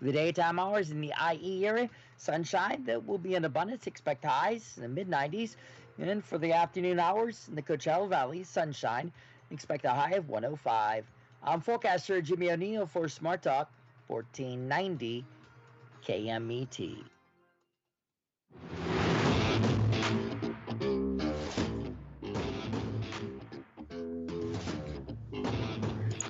The daytime hours in the IE area, sunshine that will be in abundance. Expect highs in the mid 90s. And for the afternoon hours in the Coachella Valley, sunshine. Expect a high of 105. I'm forecaster Jimmy O'Neill for Smart Talk 1490 KMET.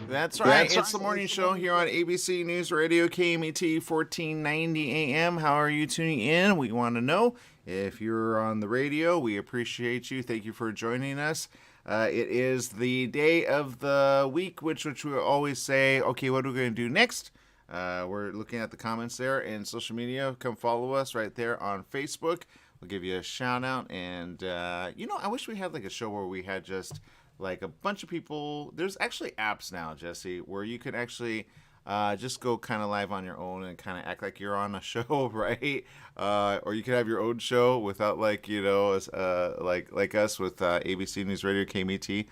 That's right. It's the morning show here on ABC News Radio KMET 1490 AM. How are you tuning in? We want to know if you're on the radio. We appreciate you. Thank you for joining us. It is the day of the week, which we always say, okay, what are we going to do next? We're looking at the comments there in social media. Come follow us right there on Facebook. We'll give you a shout out. And, I wish we had like a show where we had just like a bunch of people. There's actually apps now, Jesse, where you can actually just go kind of live on your own and kind of act like you're on a show, right? Or you could have your own show without like us with ABC News Radio KMET.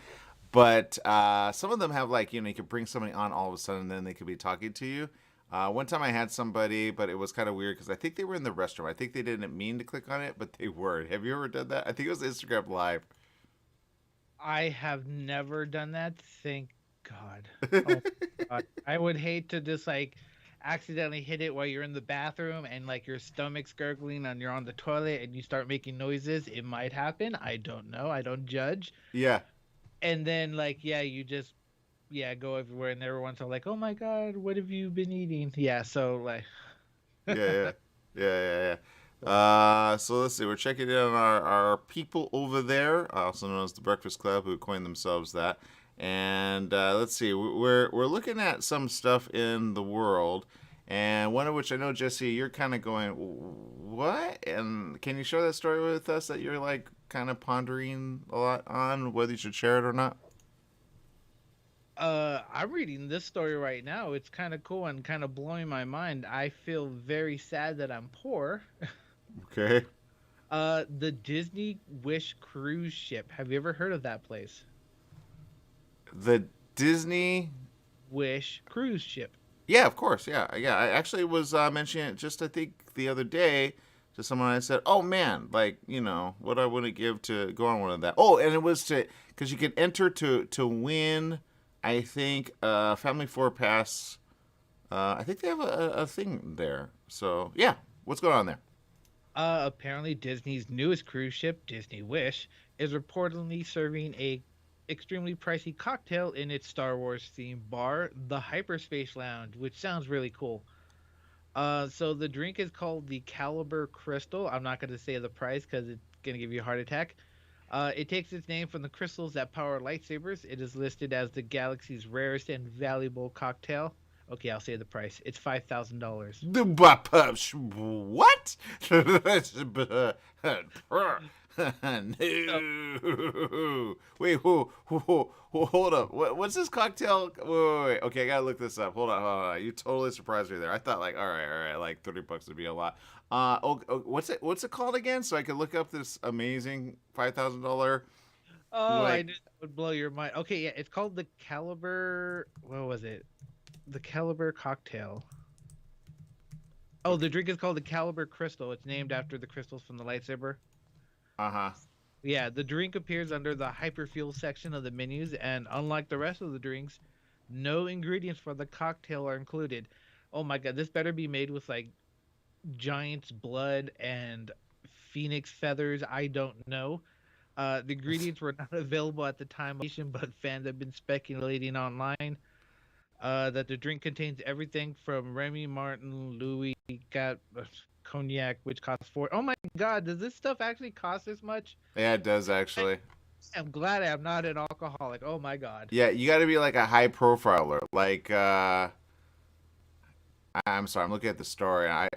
But some of them have like you could bring somebody on all of a sudden, and then they could be talking to you. One time I had somebody, but it was kind of weird because I think they were in the restroom. I think they didn't mean to click on it, but they were. Have you ever done that? I think it was Instagram Live. I have never done that. Thank God. Oh God. I would hate to just like accidentally hit it while you're in the bathroom and like your stomach's gurgling and you're on the toilet and you start making noises. It might happen. I don't know. I don't judge. Yeah, And then like yeah, you just go everywhere and everyone's all like, "Oh my God, what have you been eating?" Yeah, so like yeah, yeah. So let's see. We're checking in on our people over there, also known as the Breakfast Club, who coined themselves that. And let's see. We're looking at some stuff in the world, and one of which I know, Jesse, you're kind of going, what? And can you share that story with us that you're like kind of pondering a lot on whether you should share it or not? I'm reading this story right now. It's kind of cool and kind of blowing my mind. I feel very sad that I'm poor. Okay. The Disney Wish cruise ship. Have you ever heard of that place? The Disney. Wish cruise ship. Yeah, of course. Yeah, yeah. I actually was mentioning it just I think the other day to someone. I said, "Oh man, like what I wouldn't give to go on one of that." Oh, and it was to because you could enter to win. I think Family Four Pass. I think they have a thing there. So yeah, what's going on there? Apparently Disney's newest cruise ship, Disney Wish, is reportedly serving a extremely pricey cocktail in its Star Wars themed bar, the Hyperspace Lounge, which sounds really cool. So the drink is called the Caliber Crystal. I'm not going to say the price because it's going to give you a heart attack. It takes its name from the crystals that power lightsabers. It is listed as the galaxy's rarest and valuable cocktail. Okay, I'll say the price. It's $5,000. What? So, No. Wait, hold up. What's this cocktail? Wait. Okay, I gotta look this up. Hold on. You totally surprised me there. I thought like, all right, like $30 would be a lot. What's it called again? So I could look up this amazing $5,000 oh, I like. knew that would blow your mind. Okay, yeah, it's called the Caliber. What was it? The Caliber cocktail. Oh, the drink is called the Caliber Crystal. It's named after the crystals from the lightsaber. Uh huh. Yeah, the drink appears under the hyperfuel section of the menus, and unlike the rest of the drinks, no ingredients for the cocktail are included. Oh my god, this better be made with like giant's blood and phoenix feathers. I don't know. The ingredients were not available at the time, but fans have been speculating online that the drink contains everything from Remy Martin, Louis, got cognac, which costs four. Oh my god, does this stuff actually cost this much? Yeah, it does I, actually. I'm glad I'm not an alcoholic. Oh my god. Yeah, you got to be like a high profiler. Like, I'm sorry, I'm looking at the story. I'm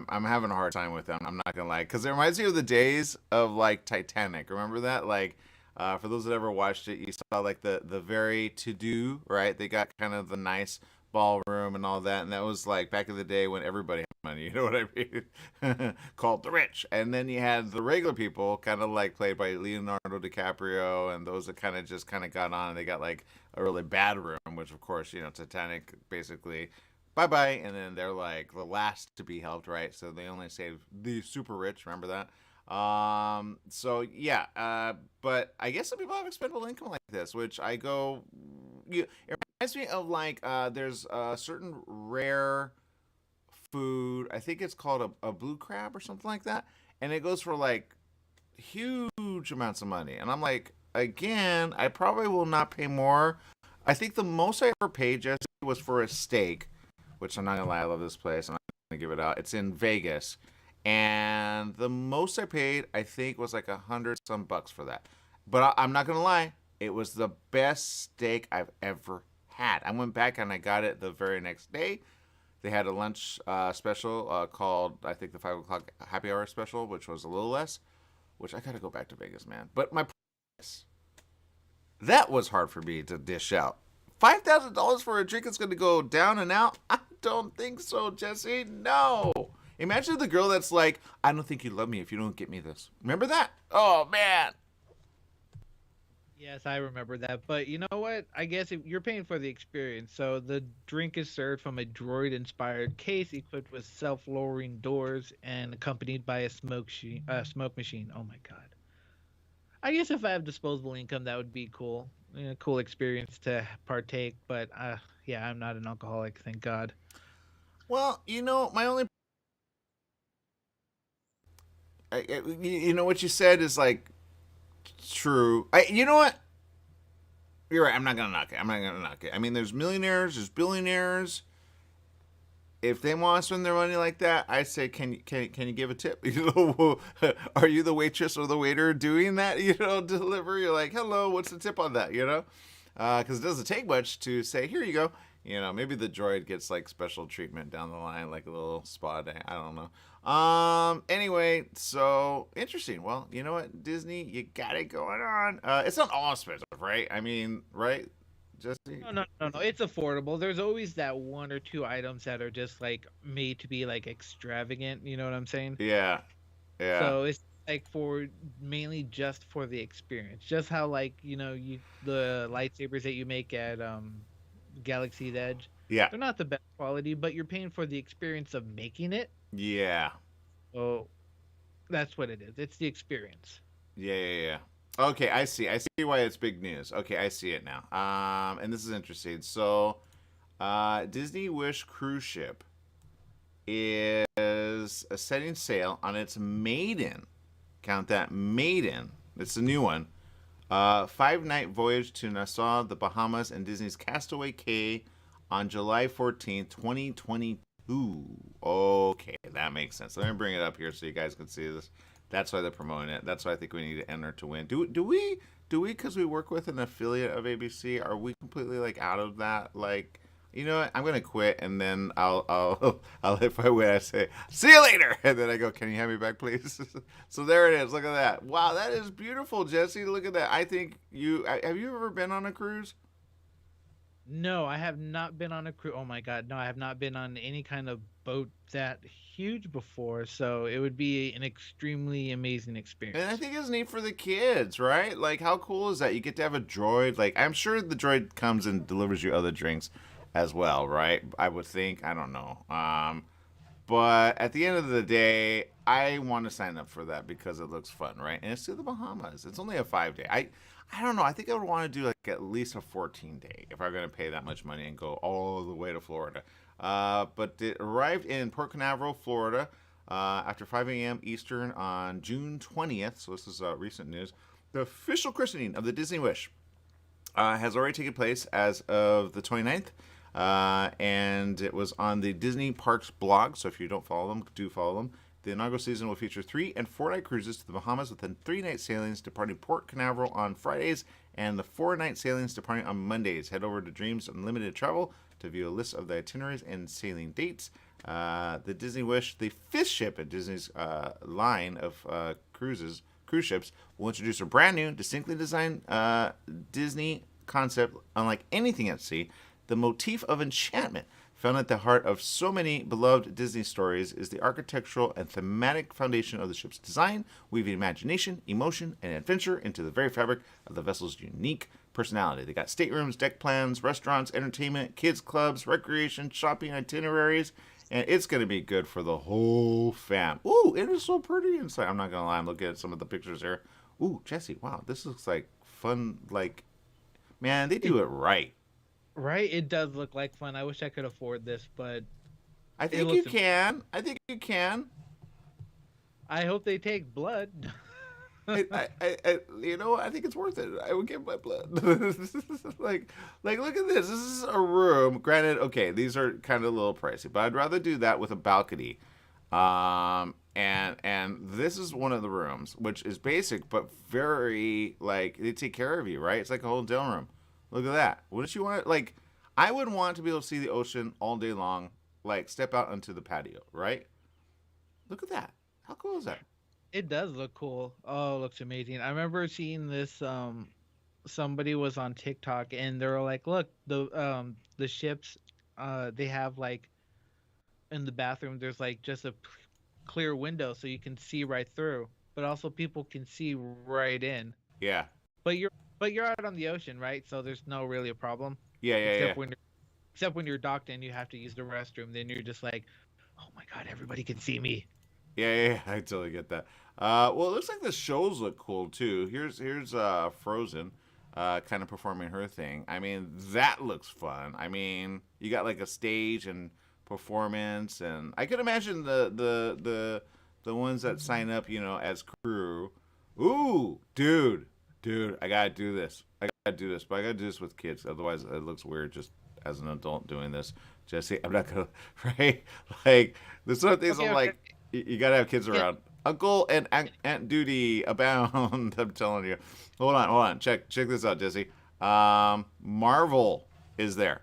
having a hard time with them. I'm not gonna lie, because it reminds me of the days of like Titanic. Remember that? Like, for those that ever watched it, you saw like the very to do right. They got kind of the nice ballroom and all that, and that was like back in the day when everybody had money. You know what I mean? Called the rich, and then you had the regular people, kind of like played by Leonardo DiCaprio, and those that kind of got on. And they got like a really bad room, which of course Titanic basically bye-bye, and then they're like the last to be helped, right? So they only save the super rich. Remember that? So yeah, but I guess some people have expendable income like this, which I go, it reminds me of like, there's a certain rare food. I think it's called a blue crab or something like that, and it goes for like huge amounts of money. And I'm like, again, I probably will not pay more. I think the most I ever paid, Jesse, was for a steak, which I'm not gonna lie, I love this place. I'm not gonna give it out. It's in Vegas, and the most I paid, I think, was like 100 some bucks for that. But I'm not gonna lie, it was the best steak I've ever had. I went back and I got it the very next day. They had a lunch special called, I think, the 5 o'clock happy hour special, which was a little less. Which I gotta go back to Vegas, man. But my price, that was hard for me to dish out. $5,000 for a drink that's gonna go down and out? I don't think so, Jesse. No. Imagine the girl that's like, I don't think you love me if you don't get me this. Remember that? Oh man. Yes, I remember that. But you know what? I guess if you're paying for the experience, so the drink is served from a droid-inspired case equipped with self-lowering doors and accompanied by a smoke machine. Oh my god. I guess if I have disposable income, that would be cool. Cool experience to partake. But yeah, I'm not an alcoholic, thank God. Well, my only, what you said is like true. You know what? You're right. I'm not gonna knock it. I'm not gonna knock it. I mean, there's millionaires, there's billionaires. If they want to spend their money like that, I say, can you give a tip? Are you the waitress or the waiter doing that? Delivery. You're like, hello, what's the tip on that? Because it doesn't take much to say, here you go. Maybe the droid gets like special treatment down the line, like a little spa day. I don't know. Anyway, so interesting. Well, you know what, Disney, you got it going on. It's not all expensive, right? I mean, right? Jesse? No. It's affordable. There's always that one or two items that are just like made to be like extravagant. You know what I'm saying? Yeah. Yeah. So it's like for mainly just for the experience. Just how like the lightsabers that you make at Galaxy's Edge. Yeah. They're not the best quality, but you're paying for the experience of making it. Yeah. So that's what it is. It's the experience. Yeah. Okay, I see. I see why it's big news. Okay, I see it now. And this is interesting. So, Disney Wish cruise ship is setting sail on its maiden. Count that, maiden. It's a new one. 5-night voyage to Nassau, the Bahamas, and Disney's Castaway Cay on July 14th, 2022. Okay, that makes sense. Let me bring it up here so you guys can see this. That's why they're promoting it. That's why I think we need to enter to win. Do we? Because we work with an affiliate of ABC, are we completely like out of that? Like, you know what? I'm gonna quit, and then I'll if I win, I say see you later, and then I go, can you have me back, please? So there it is. Look at that. Wow, that is beautiful, Jesse. Look at that. I think have you ever been on a cruise? No, I have not been on a cruise. Oh my God, no, I have not been on any kind of boat that huge before. So it would be an extremely amazing experience. And I think it's neat for the kids, right? Like, how cool is that? You get to have a droid. Like, I'm sure the droid comes and delivers you other drinks as well, right? I would think. I don't know. But at the end of the day, I want to sign up for that because it looks fun, right? And it's to the Bahamas. It's only a 5-day. I don't know. I think I would want to do like at least a 14-day if I'm going to pay that much money and go all the way to Florida. But it arrived in Port Canaveral, Florida, after 5 a.m. Eastern on June 20th. So this is recent news. The official christening of the Disney Wish has already taken place as of the 29th. And it was on the Disney Parks blog. So if you don't follow them, do follow them. The inaugural season will feature 3- and 4-night cruises to the Bahamas within 3-night sailings departing Port Canaveral on Fridays and the 4-night sailings departing on Mondays. Head over to Dreams Unlimited Travel to view a list of the itineraries and sailing dates. The Disney Wish, the 5th ship in Disney's line of cruise ships, will introduce a brand new, distinctly designed Disney concept unlike anything at sea. The motif of enchantment Found at the heart of so many beloved Disney stories is the architectural and thematic foundation of the ship's design, weaving imagination, emotion, and adventure into the very fabric of the vessel's unique personality. They got staterooms, deck plans, restaurants, entertainment, kids clubs, recreation, shopping itineraries, and it's going to be good for the whole fam. Ooh, it is so pretty inside. I'm not going to lie. I'm looking at some of the pictures here. Ooh, Jesse, wow, this looks like fun. Like, man, they do it right. Right? It does look like fun. I wish I could afford this, but I think you can. I think you can. I hope they take blood. You know, I think it's worth it. I would give my blood. like, look at this. This is a room. Granted, okay, these are kind of a little pricey, but I'd rather do that with a balcony. And this is one of the rooms, which is basic, but very, like, they take care of you, right? It's like a hotel room. Look at that. Wouldn't you want, like, I would want to be able to see the ocean all day long, like, step out onto the patio, right? Look at that. How cool is that? It does look cool. Oh, it looks amazing. I remember seeing this somebody was on TikTok and they were like, "Look, the ships they have like in the bathroom there's like just a clear window so you can see right through, but also people can see right in." Yeah. But you're out on the ocean, right? So there's no really a problem. Yeah, Except when you're docked and you have to use the restroom, then you're just like, "Oh my god, everybody can see me." Yeah, I totally get that. Well, it looks like the shows look cool too. Here's Frozen, kind of performing her thing. I mean, that looks fun. I mean, you got like a stage and performance, and I could imagine the ones that sign up, you know, as crew. Ooh, dude, I gotta do this. But I gotta do this with kids. Otherwise, it looks weird just as an adult doing this. Jesse, I'm not gonna right. Like, there's some things I'm like. You gotta have kids around. Uncle and Aunt Duty abound. I'm telling you. Hold on. Check this out, Jesse. Marvel is there.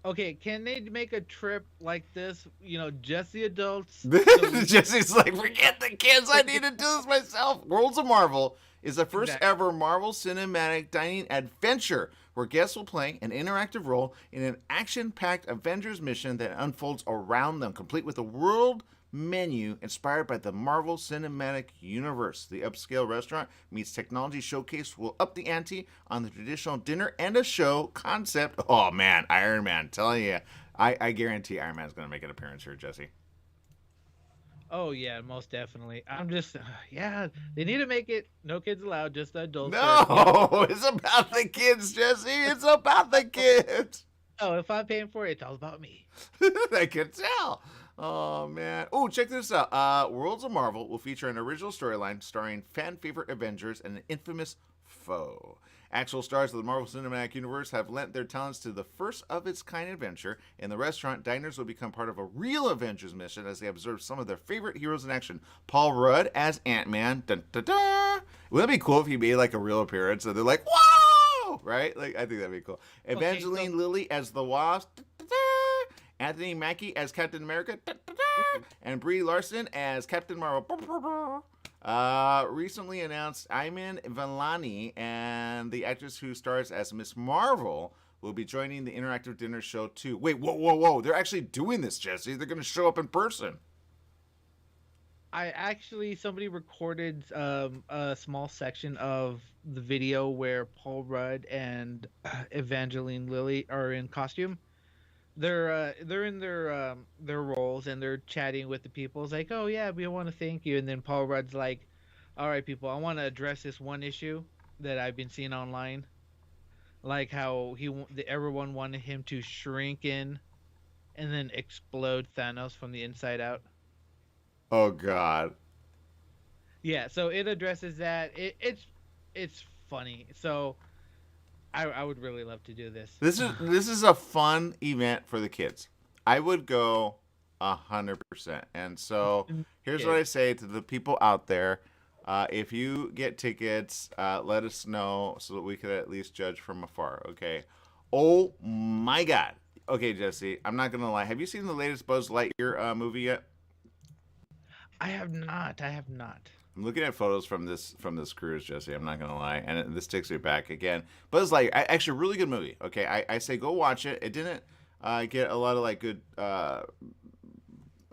Okay, can they make a trip like this? You know, just the adults. Jesse's like, forget the kids. I need to do this myself. Worlds of Marvel is the first ever Marvel cinematic dining adventure where guests will play an interactive role in an action-packed Avengers mission that unfolds around them, complete with a world menu inspired by the Marvel Cinematic Universe. The upscale restaurant meets technology showcase will up the ante on the traditional dinner and a show concept. Oh man, Iron Man, telling you, I guarantee Iron Man's going to make an appearance here, Jesse. Oh yeah, most definitely. I'm just yeah, they need to make it no kids allowed, just the adults. No, it's about the kids, Jesse. It's about the kids. Oh, if I'm paying for it, it's all about me. I can tell. Oh man. Oh, check this out. Worlds of Marvel will feature an original storyline starring fan favorite Avengers and an infamous foe. Actual stars of the Marvel Cinematic Universe have lent their talents to the first of its kind adventure. In the restaurant, diners will become part of a real Avengers mission as they observe some of their favorite heroes in action. Paul Rudd as Ant-Man. Dun, dun, dun. Wouldn't that be cool if he made like a real appearance and they're like, whoa! Right? Like, I think that'd be cool. Evangeline Lilly as the Wasp. Dun, dun, dun. Anthony Mackie as Captain America. Dun, dun, dun. And Brie Larson as Captain Marvel. Recently announced Iman Vellani and the actress who stars as Miss Marvel will be joining the interactive dinner show too. Wait, whoa. They're actually doing this, Jesse. They're going to show up in person. Somebody recorded a small section of the video where Paul Rudd and Evangeline Lilly are in costume. They're in their roles and they're chatting with the people. It's like, oh yeah, we want to thank you. And then Paul Rudd's like, all right, people, I want to address this one issue that I've been seeing online, like how everyone wanted him to shrink in, and then explode Thanos from the inside out. Oh God. Yeah, so it addresses that. It's funny. So I would really love to do this. This is a fun event for the kids. I would go 100%. And so here's what I say to the people out there: if you get tickets, let us know so that we could at least judge from afar. Okay. Oh my God. Okay, Jesse, I'm not gonna lie. Have you seen the latest Buzz Lightyear movie yet? I have not. I'm looking at photos from this cruise, Jesse. I'm not gonna lie, and this takes me back again. Buzz Lightyear, actually, a really good movie. Okay, I say go watch it. It didn't get a lot of like good. I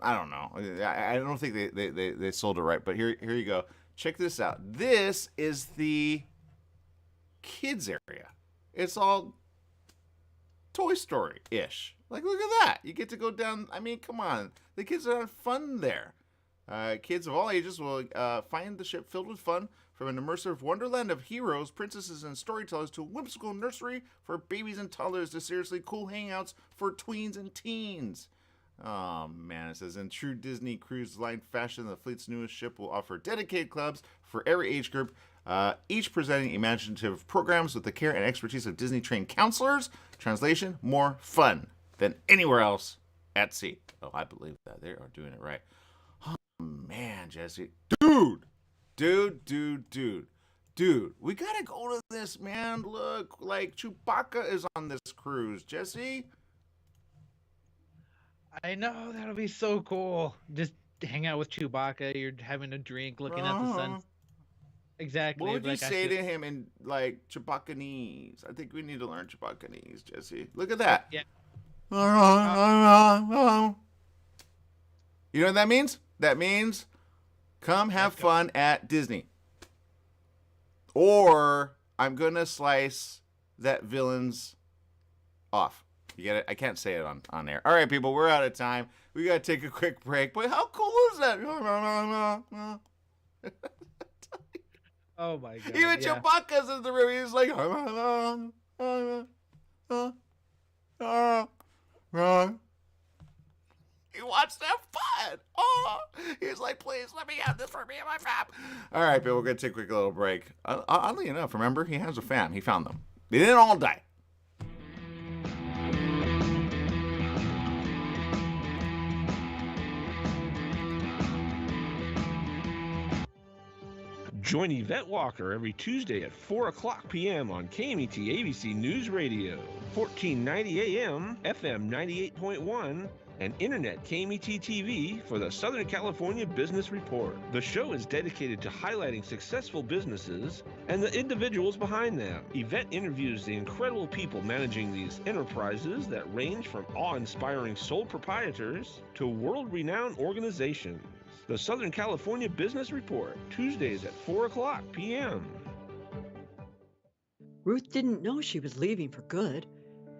don't know. I don't think they sold it right, but here you go. Check this out. This is the kids area. It's all Toy Story ish. Like, look at that. You get to go down. I mean, come on. The kids are having fun there. Kids of all ages will find the ship filled with fun, from an immersive wonderland of heroes, princesses, and storytellers to a whimsical nursery for babies and toddlers to seriously cool hangouts for tweens and teens. Oh, man, it says, in true Disney Cruise Line fashion, the fleet's newest ship will offer dedicated clubs for every age group, each presenting imaginative programs with the care and expertise of Disney-trained counselors. Translation, more fun than anywhere else at sea. Oh, I believe that. They are doing it right. Oh, man, Jesse. Dude, we gotta go to this, man. Look, like, Chewbacca is on this cruise, Jesse. I know, that'll be so cool. Just hang out with Chewbacca. You're having a drink, looking at the sun. Exactly. What would you say to him in like Chewbaccanese? I think we need to learn Chewbaccanese, Jesse. Look at that. Yeah. You know what that means? That means come have fun at Disney. Or I'm gonna slice that villain's off. You get it? I can't say it on air. All right, people, we're out of time. We gotta take a quick break. But how cool is that? Oh my god! Even Chewbacca's in the room. He's like, he wants to have fun. Oh, he's like, please let me have this for me and my fam. All right, people, we're gonna take a quick little break. Oddly enough, remember, he has a fam. He found them. They didn't all die. Join Yvette Walker every Tuesday at 4 o'clock p.m. on KMET ABC News Radio, 1490 AM, FM 98.1, and Internet KMET TV for the Southern California Business Report. The show is dedicated to highlighting successful businesses and the individuals behind them. Yvette interviews the incredible people managing these enterprises that range from awe-inspiring sole proprietors to world-renowned organizations. The Southern California Business Report, Tuesdays at 4 o'clock p.m. Ruth didn't know she was leaving for good.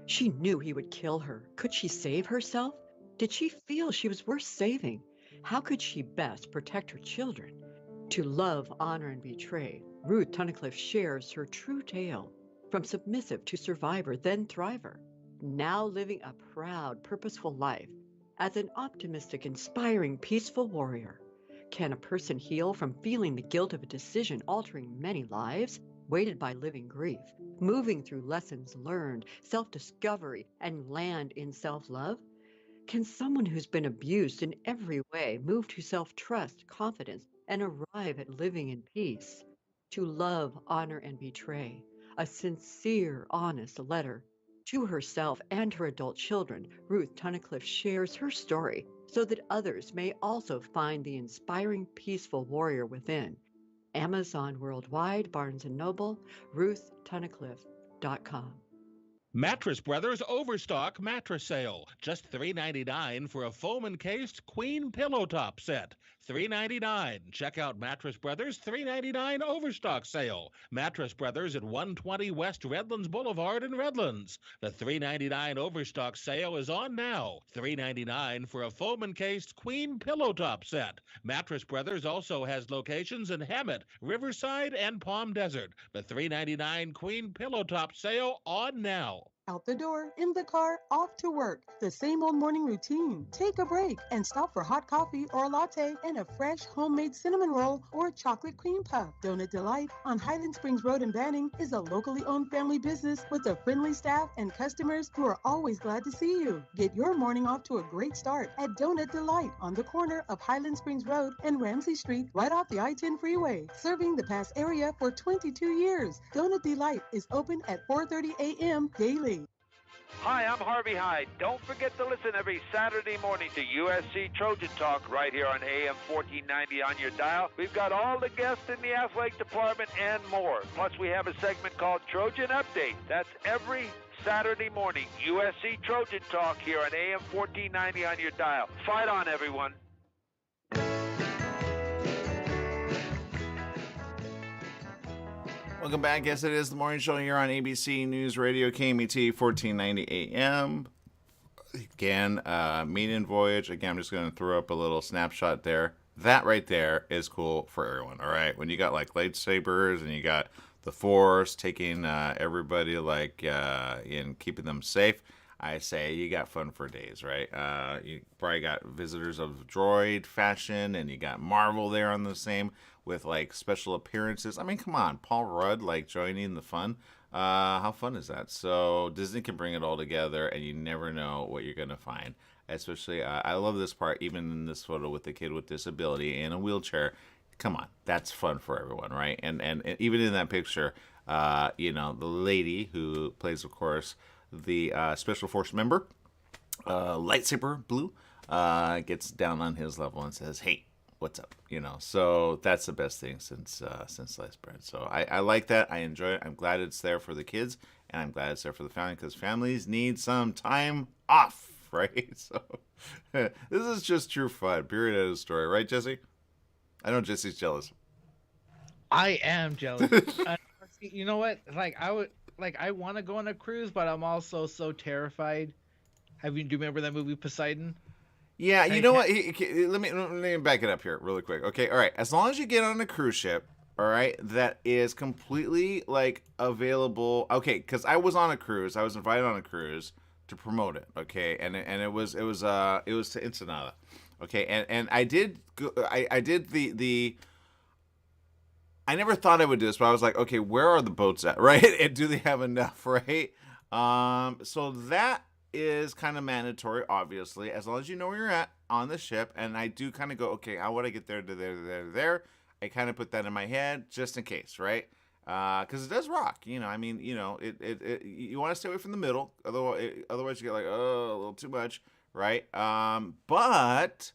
She knew he would kill her. Could she save herself? Did she feel she was worth saving? How could she best protect her children? To love, honor, and betray, Ruth Tunnicliffe shares her true tale, from submissive to survivor, then thriver, now living a proud, purposeful life. As an optimistic, inspiring, peaceful warrior, can a person heal from feeling the guilt of a decision altering many lives, weighted by living grief, moving through lessons learned, self-discovery, and land in self-love? Can someone who's been abused in every way move to self-trust, confidence, and arrive at living in peace? To love, honor, and betray, a sincere, honest letter to herself and her adult children, Ruth Tunnicliffe shares her story so that others may also find the inspiring, peaceful warrior within. Amazon worldwide, Barnes & Noble, RuthTunnicliffe.com. Mattress Brothers Overstock Mattress Sale. Just $3.99 for a foam encased queen pillow top set. $3.99. Check out Mattress Brothers $3.99 Overstock Sale. Mattress Brothers at 120 West Redlands Boulevard in Redlands. The $3.99 Overstock Sale is on now. $3.99 for a foam encased queen pillow top set. Mattress Brothers also has locations in Hemet, Riverside, and Palm Desert. The $3.99 queen pillow top sale on now. Out the door, in the car, off to work. The same old morning routine. Take a break and stop for hot coffee or a latte and a fresh homemade cinnamon roll or chocolate cream puff. Donut Delight on Highland Springs Road in Banning is a locally owned family business with a friendly staff and customers who are always glad to see you. Get your morning off to a great start at Donut Delight on the corner of Highland Springs Road and Ramsey Street, right off the I-10 freeway. Serving the Pass area for 22 years. Donut Delight is open at 4:30 a.m. daily. Hi, I'm Harvey Hyde. Don't forget to listen every Saturday morning to USC Trojan Talk right here on AM 1490 on your dial. We've got all the guests in the athletic department and more. Plus, we have a segment called Trojan Update. That's every Saturday morning. USC Trojan Talk here on AM 1490 on your dial. Fight on, everyone. Welcome back. Yes, it is the morning show here on ABC News Radio, KMET 1490 AM. Again, maiden voyage. Again, I'm just going to throw up a little snapshot there. That right there is cool for everyone, all right? When you got, like, lightsabers and you got the Force taking everybody, like, in keeping them safe, I say you got fun for days, right? You probably got visitors of droid fashion, and you got Marvel there on the same with like special appearances. I mean, come on, Paul Rudd like joining the fun. How fun is that? So Disney can bring it all together, and you never know what you're gonna find. Especially, I love this part, even in this photo with the kid with disability in a wheelchair. Come on, that's fun for everyone, right? And even in that picture, the lady who plays, of course, the Special Force member, lightsaber blue, gets down on his level and says, "Hey, what's up?" So that's the best thing since sliced bread. So I like that. I enjoy it. I'm glad it's there for the kids, and I'm glad it's there for the family, because families need some time off, right? So this is just true fun. Period. End of story, right, Jesse? I know Jesse's jealous. I am jealous. You know what? I want to go on a cruise, but I'm also so terrified. Do you remember that movie Poseidon? Yeah, you know what? Let me back it up here really quick. Okay, all right. As long as you get on a cruise ship, all right, that is completely like available. Okay, because I was on a cruise. I was invited on a cruise to promote it. Okay, and it was to Ensenada. Okay, and I did I did the. I never thought I would do this, but I was like, okay, where are the boats at, right? And do they have enough, right? So that is kind of mandatory, obviously, as long as you know where you're at on the ship. And I do kind of go, okay, how would I get there to there? I kind of put that in my head just in case, right? Because it does rock, I mean, you want to stay away from the middle, otherwise you get like, oh, a little too much, right? But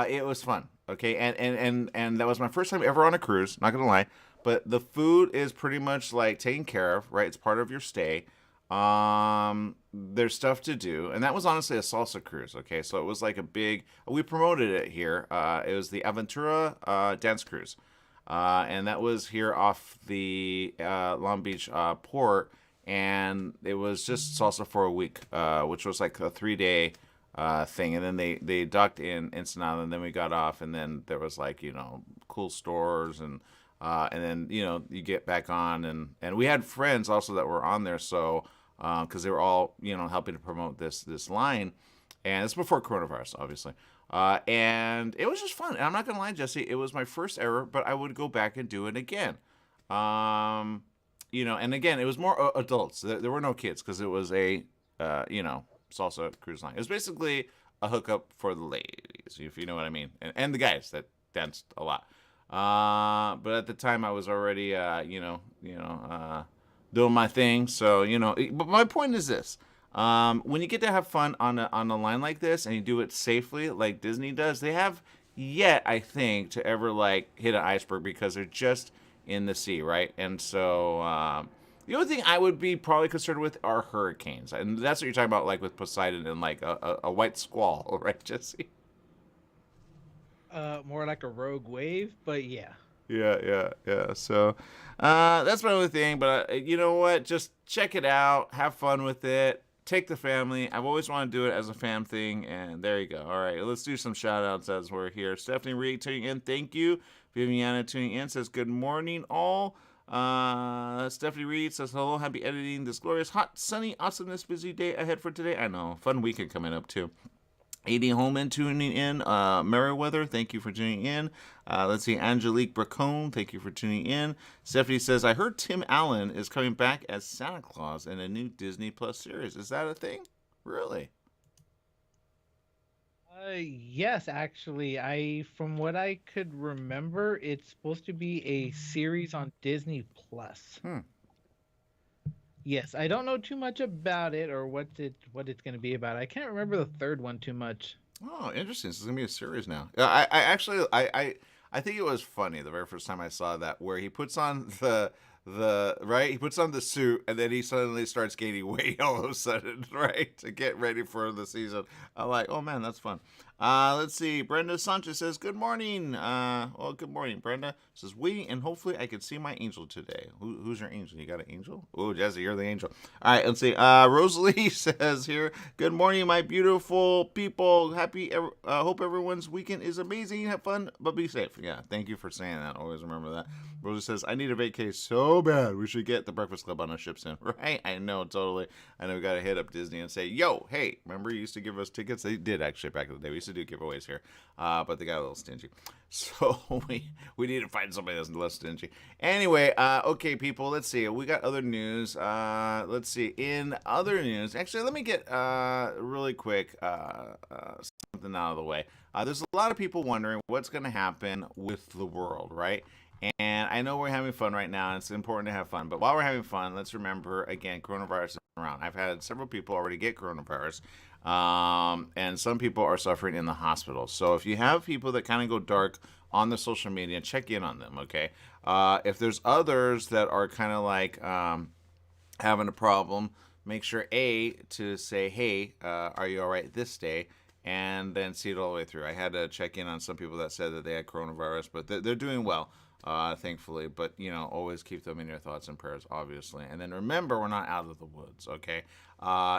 it was fun, okay, and that was my first time ever on a cruise, not gonna lie, but the food is pretty much like taken care of, right? It's part of your stay. There's stuff to do, and that was honestly a salsa cruise. Okay, so it was like we promoted it here. It was the Aventura dance cruise, and that was here off the Long Beach port, and it was just salsa for a week, which was like a 3-day thing, and then they docked in Ensenada, and then we got off, and then there was like cool stores, and then you get back on, and we had friends also that were on there, so. Because they were all, helping to promote this line, and it's before coronavirus, obviously. And it was just fun. And I'm not gonna lie, Jesse, it was my first ever, but I would go back and do it again. And again, it was more adults. There were no kids because it was a, salsa cruise line. It was basically a hookup for the ladies, if you know what I mean, and the guys that danced a lot. But at the time, I was already, doing my thing. So, but my point is this. When you get to have fun on a line like this, and you do it safely like Disney does, they have yet, I think, to ever like hit an iceberg, because they're just in the sea, right? And so the only thing I would be probably concerned with are hurricanes. And that's what you're talking about, like with Poseidon and like a white squall, right, Jesse? More like a rogue wave, but yeah. Yeah. So that's my only thing. But you know what? Just check it out. Have fun with it. Take the family. I've always wanted to do it as a fam thing. And there you go. All right. Let's do some shout outs as we're here. Stephanie Reed tuning in. Thank you. Viviana tuning in says good morning all. Stephanie Reed says hello. Happy editing this glorious, hot, sunny, awesomeness, busy day ahead for today. I know. Fun weekend coming up too. A.D. Holman tuning in. Merriweather, thank you for tuning in. Let's see, Angelique Bracone, thank you for tuning in. Stephanie says, I heard Tim Allen is coming back as Santa Claus in a new Disney Plus series. Is that a thing? Really? Yes, actually. From what I could remember, it's supposed to be a series on Disney Plus. Yes, I don't know too much about it or what it's going to be about. I can't remember the third one too much. Oh, interesting. This is gonna be a series now. I actually I think it was funny the very first time I saw that where he puts on the right he puts on the suit and then he suddenly starts gaining weight all of a sudden, right, to get ready for the season. I'm like, oh man, that's fun. Let's see. Brenda Sanchez says, "Good morning." Well, good morning, Brenda. Says, "Waiting and hopefully I can see my angel today." Who's your angel? You got an angel? Oh, Jesse, you're the angel. All right, let's see. Rosalie says here, "Good morning, my beautiful people. Hope everyone's weekend is amazing. Have fun, but be safe." Yeah, thank you for saying that. Always remember that. Rosalie says, "I need a vacay so bad. We should get the Breakfast Club on a ship soon." Right? I know, totally. I know we got to hit up Disney and say, "Yo, hey, remember you used to give us tickets?" They did actually back in the day. We used to do giveaways here, but they got a little stingy. So we need to find somebody that's less stingy. Anyway, okay, people, let's see. We got other news. Let's see. In other news, actually, let me get really quick something out of the way. There's a lot of people wondering what's going to happen with the world, right? And I know we're having fun right now, and it's important to have fun. But while we're having fun, let's remember again, coronavirus is around. I've had several people already get coronavirus, and some people are suffering in the hospital. So if you have people that kind of go dark on the social media, check in on them. Okay, if there's others that are kind of like having a problem, make sure to say, "Hey, are you all right this day?" And then see it all the way through. I had to check in on some people that said that they had coronavirus, but they're doing well, thankfully. But always keep them in your thoughts and prayers, obviously. And then remember, we're not out of the woods. Okay,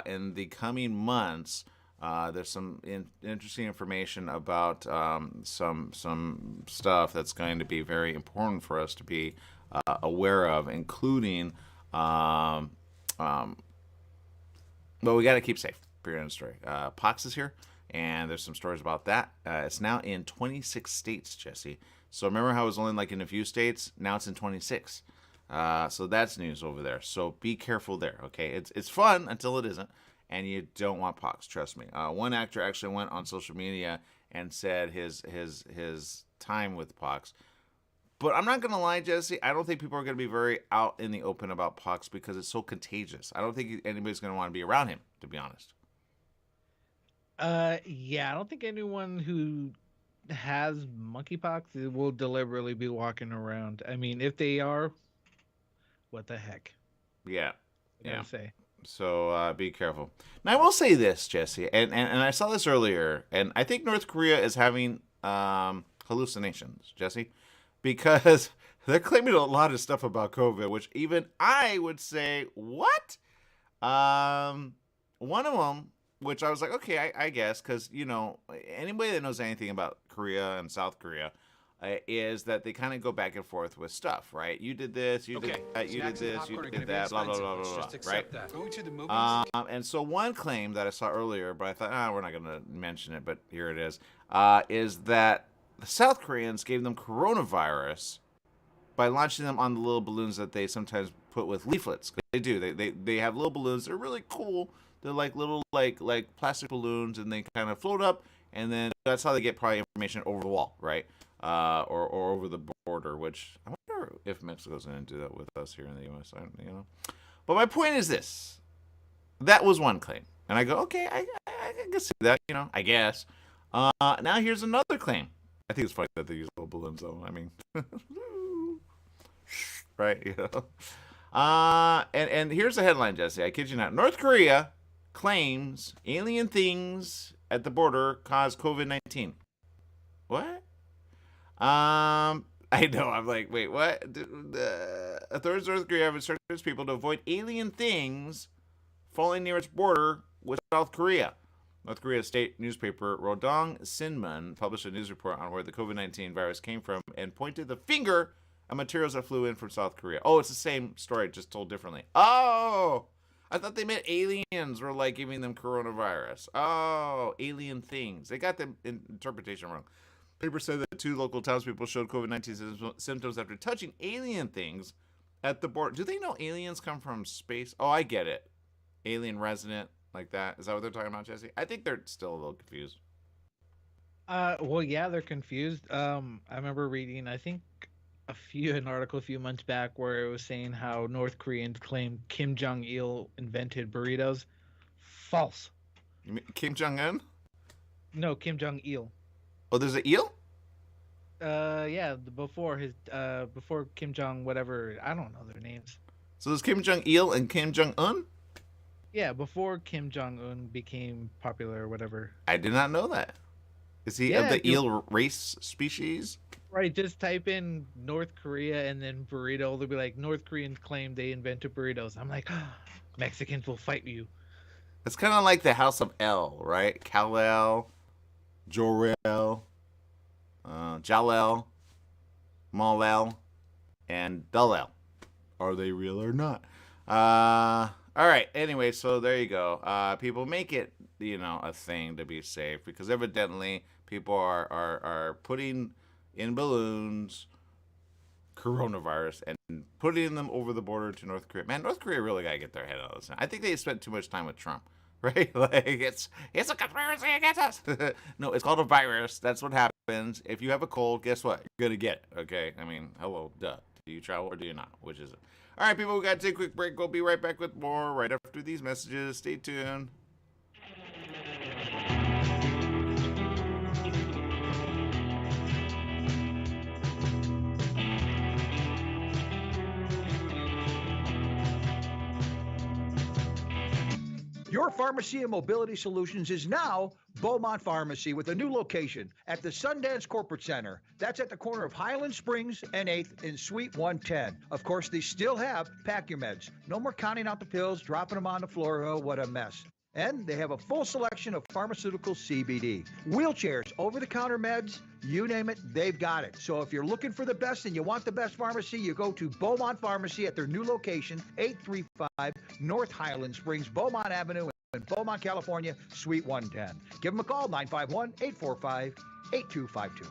in the coming months, there's some interesting information about some stuff that's going to be very important for us to be aware of, including. Well, we got to keep safe. Period. End of story. Pox is here, and there's some stories about that. It's now in 26 states, Jesse. So remember how it was only like in a few states? Now it's in 26. So that's news over there. So be careful there. Okay, it's fun until it isn't, and you don't want pox. Trust me. One actor actually went on social media and said his time with pox. But I'm not going to lie, Jesse. I don't think people are going to be very out in the open about pox because it's so contagious. I don't think anybody's going to want to be around him, to be honest. Yeah, I don't think anyone who has monkeypox will deliberately be walking around. I mean, if they are, what the heck? Yeah. I Yeah. gotta say. So be careful. Now, I will say this, Jesse, and I saw this earlier, and I think North Korea is having hallucinations, Jesse, because they're claiming a lot of stuff about COVID, which even I would say, what? One of them, which I was like, okay, I guess, because anybody that knows anything about Korea and South Korea, is that they kind of go back and forth with stuff, right? You did this, you did that, you did this, you did that, blah blah blah blah blah, right? Going to the movies. And so one claim that I saw earlier, but I thought, we're not going to mention it, but here it is that the South Koreans gave them coronavirus by launching them on the little balloons that they sometimes put with leaflets. They do. They have little balloons. They're really cool. They're like little like plastic balloons, and they kind of float up, and then that's how they get probably information over the wall, right? Or over the border. Which I wonder if Mexico's going to do that with us here in the U.S. But my point is this: that was one claim, and I go, okay, I can see that, I guess. Now here's another claim. I think it's funny that they use little balloons, though. I mean, right? And here's the headline, Jesse. I kid you not. North Korea claims alien things at the border cause COVID-19. What? I know. I'm like, wait, what? Authorities in North Korea have instructed its people to avoid alien things falling near its border with South Korea. North Korea's state newspaper Rodong Sinmun published a news report on where the COVID-19 virus came from and pointed the finger at materials that flew in from South Korea. Oh, it's the same story, just told differently. Oh, I thought they meant aliens were like giving them coronavirus. Oh, alien things. They got the interpretation wrong. Paper said that 2 local townspeople showed COVID-19 symptoms after touching alien things at the border. Do they know aliens come from space? Oh, I get it. Alien resident. Like that. Is that what they're talking about, Jesse? I think they're still a little confused. Well, yeah, they're confused. I remember reading, I think an article a few months back where it was saying how North Koreans claim Kim Jong Il invented burritos. False. You mean Kim Jong Un? No, Kim Jong Il. Oh, there's an eel? Yeah, before Kim Jong whatever, I don't know their names. So there's Kim Jong Il and Kim Jong Un? Yeah, before Kim Jong Un became popular or whatever. I did not know that. Is he of the eel race species? Right, just type in North Korea and then burrito. They'll be like, North Koreans claim they invented burritos. I'm like, Mexicans will fight you. It's kind of like the House of El, right? Kal-El, Jor-El, Jal-El, Mal-El, and Dal-El. Are they real or not? All right. Anyway, so there you go. People make it, a thing to be safe because evidently people are putting in balloons coronavirus and putting them over the border to North Korea. Man, North Korea really gotta get their head out of this. I think they spent too much time with Trump, right? Like it's a conspiracy against us. No, it's called a virus. That's what happens. If you have a cold, guess what? You're gonna get it. Okay. I mean, hello, duh. Do you travel or do you not? Which is it? All right, people, we got to take a quick break. We'll be right back with more right after these messages. Stay tuned. Your pharmacy and mobility solutions is now Beaumont Pharmacy with a new location at the Sundance Corporate Center. That's at the corner of Highland Springs and 8th in Suite 110. Of course, they still have Pack Your Meds. No more counting out the pills, dropping them on the floor. Oh, what a mess. And they have a full selection of pharmaceutical CBD. Wheelchairs, over-the-counter meds, you name it, they've got it. So if you're looking for the best and you want the best pharmacy, you go to Beaumont Pharmacy at their new location, 835 North Highland Springs, Beaumont Avenue in Beaumont, California, Suite 110. Give them a call, 951-845-8252.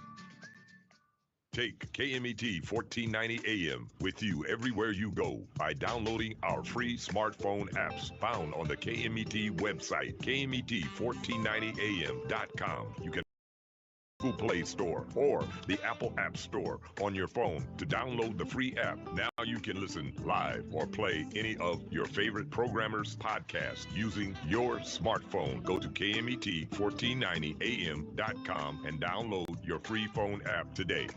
Take KMET 1490 AM with you everywhere you go by downloading our free smartphone apps found on the KMET website, KMET1490am.com. You can Google Play Store or the Apple App Store on your phone to download the free app. Now you can listen live or play any of your favorite programmers' podcasts using your smartphone. Go to KMET1490am.com and download your free phone app today.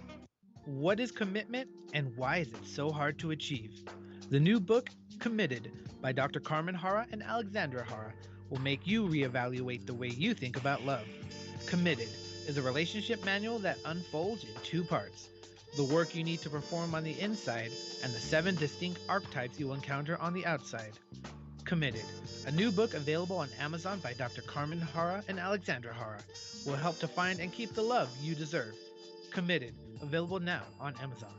What is commitment and why is it so hard to achieve? The new book, Committed, by Dr. Carmen Hara and Alexandra Hara, will make you reevaluate the way you think about love. Committed is a relationship manual that unfolds in 2 parts: the work you need to perform on the inside and the 7 distinct archetypes you'll encounter on the outside. Committed, a new book available on Amazon by Dr. Carmen Hara and Alexandra Hara, will help to find and keep the love you deserve. Committed, available now on Amazon.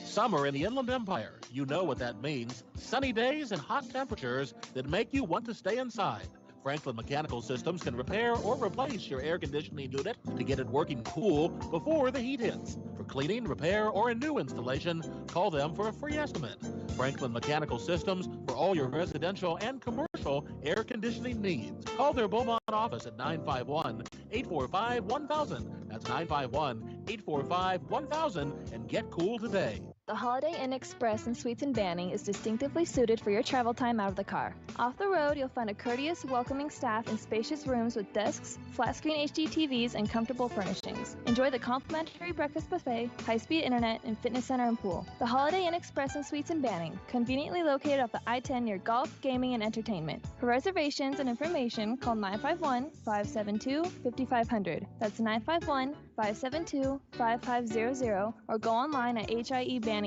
Summer in the Inland Empire. You know what that means. Sunny days and hot temperatures that make you want to stay inside. Franklin Mechanical Systems can repair or replace your air conditioning unit to get it working cool before the heat hits. For cleaning, repair, or a new installation, call them for a free estimate. Franklin Mechanical Systems for all your residential and commercial air conditioning needs. Call their Beaumont office at 951-845-1000. That's 951-845-1000 and get cool today. The Holiday Inn Express and Suites in Banning is distinctively suited for your travel time out of the car. Off the road, you'll find a courteous, welcoming staff in spacious rooms with desks, flat-screen HD TVs, and comfortable furnishings. Enjoy the complimentary breakfast buffet, high-speed internet, and fitness center and pool. The Holiday Inn Express and Suites in Banning, conveniently located off the I-10 near golf, gaming, and entertainment. For reservations and information, call 951-572-5500. That's 951-572-5500, or go online at hiebanning.com.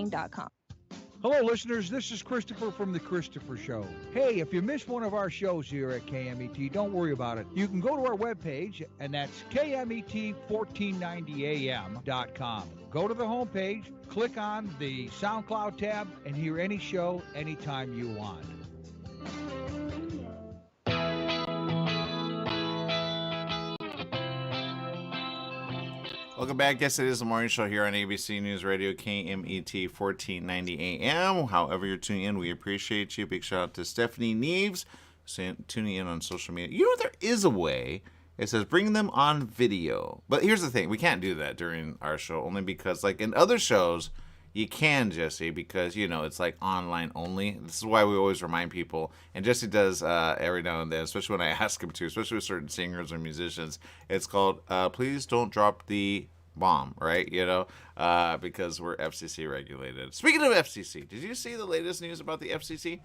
Hello, listeners. This is Christopher from The Christopher Show. Hey, if you missed one of our shows here at KMET, don't worry about it. You can go to our webpage, and that's KMET1490am.com. Go to the homepage, click on the SoundCloud tab, and hear any show anytime you want. Welcome back. Yes, it is the morning show here on ABC News Radio, KMET 1490 AM. However you're tuning in, we appreciate you. Big shout out to Stephanie Neves tuning in on social media. You know, there is a way, It says bring them on video. But here's the thing. We can't do that during our show only because, like, in other shows, you can, Jesse, because, you know, it's like online only. This is why we always remind people. And Jesse does every now and then, especially when I ask him to, especially with certain singers or musicians. It's called, please don't drop the bomb, right? You know, because we're FCC regulated. Speaking of FCC, did you see the latest news about the FCC?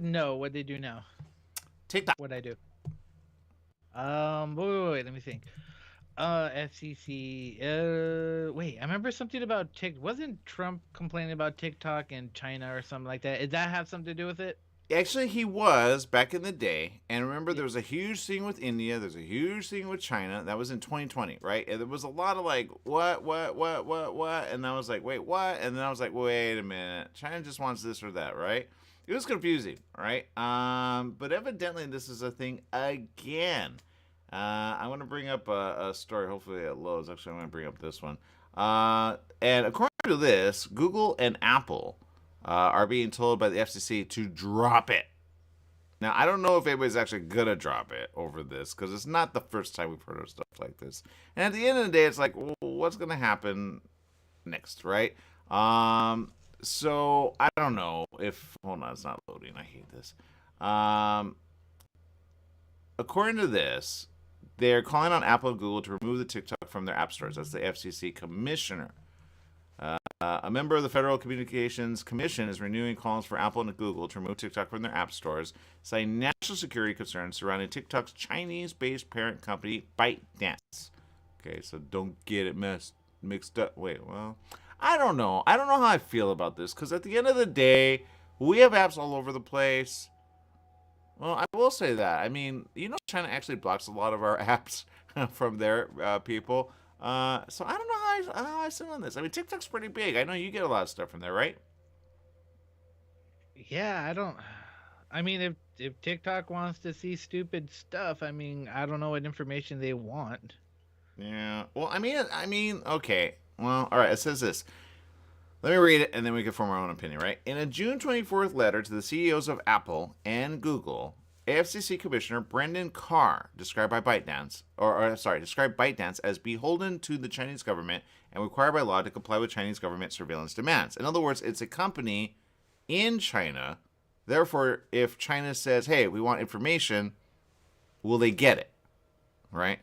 No. What they do now? TikTok. What I do? Wait. Let me think. FCC. Wait. I remember something about TikTok. Wasn't Trump complaining about TikTok in China or something like that? Did that have something to do with it? Actually, he was back in the day. And remember, there was a huge thing with India. There's a huge thing with China. That was in 2020, right? And there was a lot of like, what? And I was like, wait, what? And then I was like, wait a minute. China just wants this or that, right? It was confusing, right? But evidently, this is a thing again. I want to bring up a story. Hopefully, it loads. Actually, I'm going to bring up this one. And according to this, Google and Apple are being told by the FCC to drop it. Now, I don't know if anybody's actually going to drop it over this, because it's not the first time we've heard of stuff like this. And at the end of the day, it's like, well, what's going to happen next, right? So, I don't know if... Hold on, it's not loading. I hate this. According to this, they're calling on Apple and Google to remove the TikTok from their app stores. That's the FCC commissioner. A member of the Federal Communications Commission is renewing calls for Apple and Google to remove TikTok from their app stores, citing national security concerns surrounding TikTok's Chinese-based parent company, ByteDance. Okay, so don't get it mixed up. Wait, well, I don't know. I don't know how I feel about this, because at the end of the day, we have apps all over the place. Well, I will say that. I mean, you know, China actually blocks a lot of our apps from their people. So I don't know how I sit on this. I mean, TikTok's pretty big. I know you get a lot of stuff from there, right? Yeah, I mean, if TikTok wants to see stupid stuff, I mean, I don't know what information they want. Yeah. Well, I mean, okay. Well, all right. It says this. Let me read it, and then we can form our own opinion, right? In a June 24th letter to the CEOs of Apple and Google, AFCC Commissioner Brendan Carr described ByteDance as beholden to the Chinese government and required by law to comply with Chinese government surveillance demands. In other words, it's a company in China. Therefore, if China says, hey, we want information, will they get it? Right?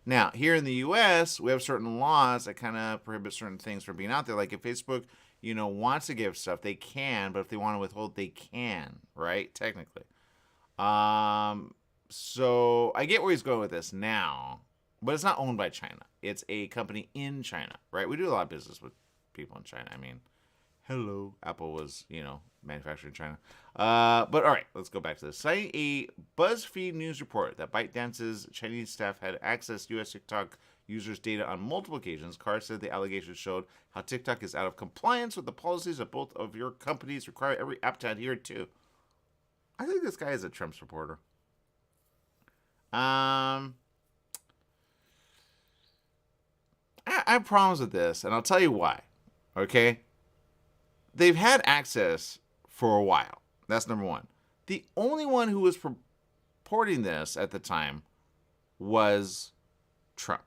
Now, here in the U.S., we have certain laws that kind of prohibit certain things from being out there. Like if Facebook, you know, wants to give stuff, they can. But if they want to withhold, they can, right? Technically. So I get where he's going with this now, but it's not owned by China. It's a company in China, right? We do a lot of business with people in China. I mean, hello, Apple was, you know, manufactured in China. But all right, let's go back to this. Citing a BuzzFeed news report that ByteDance's Chinese staff had accessed U.S. TikTok users' data on multiple occasions, Carr said the allegations showed how TikTok is out of compliance with the policies of both of your companies require every app to adhere to. I think this guy is a Trump supporter. I have problems with this, and I'll tell you why. Okay? They've had access for a while. That's number one. The only one who was purporting this at the time was Trump.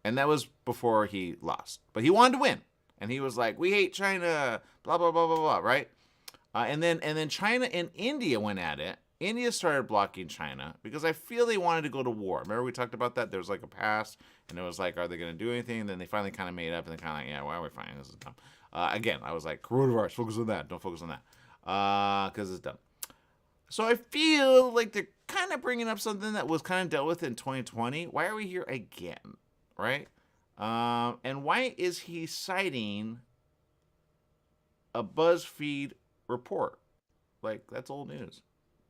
And that was before he lost. But he wanted to win. And he was like, we hate China, blah, blah, blah, blah, blah, right? And then China and India went at it. India started blocking China because I feel they wanted to go to war. Remember we talked about that? There was like a past, and it was like, are they going to do anything? And then they finally kind of made up, and they kind of like, yeah, well, we're fine. This is dumb. Again, I was like, coronavirus, focus on that. Don't focus on that because it's dumb. So I feel like they're kind of bringing up something that was kind of dealt with in 2020. Why are we here again, right? And why is he citing a BuzzFeed report? Like, that's old news.